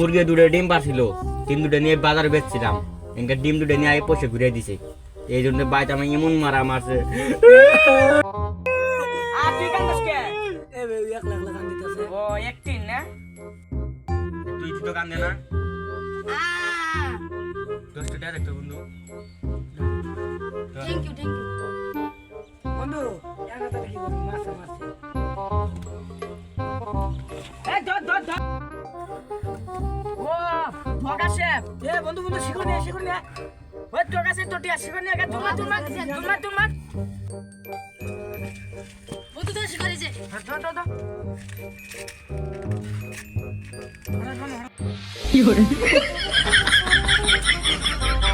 মুরগি দুটো ডিম পারছিল, ডিম দুটো নিয়ে বাজারে বেচছিলাম, এনকে ডিম দুটো নিয়ে আগে পয়সা ঘুরিয়ে দিছে, এই জন্য বাইতে আমি এমন মারা মারছে। আর তুই কান্দাস কে? এ বে একলা একলা কান দিতেছে। ও একটিন না? তুই তো কান্দে না, দশটা টাকা দেখতো বন্ধু। থ্যাংক ইউ বন্ধু এক কথা কি বলবি মারছে মারছে। এই ধর ধর ধর। ও ঠকা শেফ। এ বন্ধু বন্ধু শিখো নে শিখো নে। ওই ঠকা শেফ তোটি আসিবে না, তোমার তোমার তোমার তোমার। বন্ধু তো শিকারি যে ধর ধর ধর।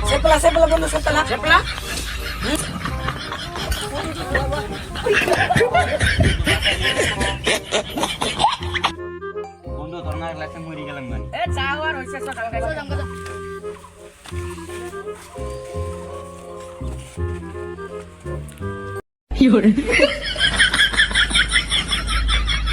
সেপলা সেপলা বন্ধু সেপলা। চেপলা। বন্ধু তোর না লাগছে মরে গেলাম মানে। এ চাওয়ার হইছে সকাল চল থেকে। যাম কথা কি হরে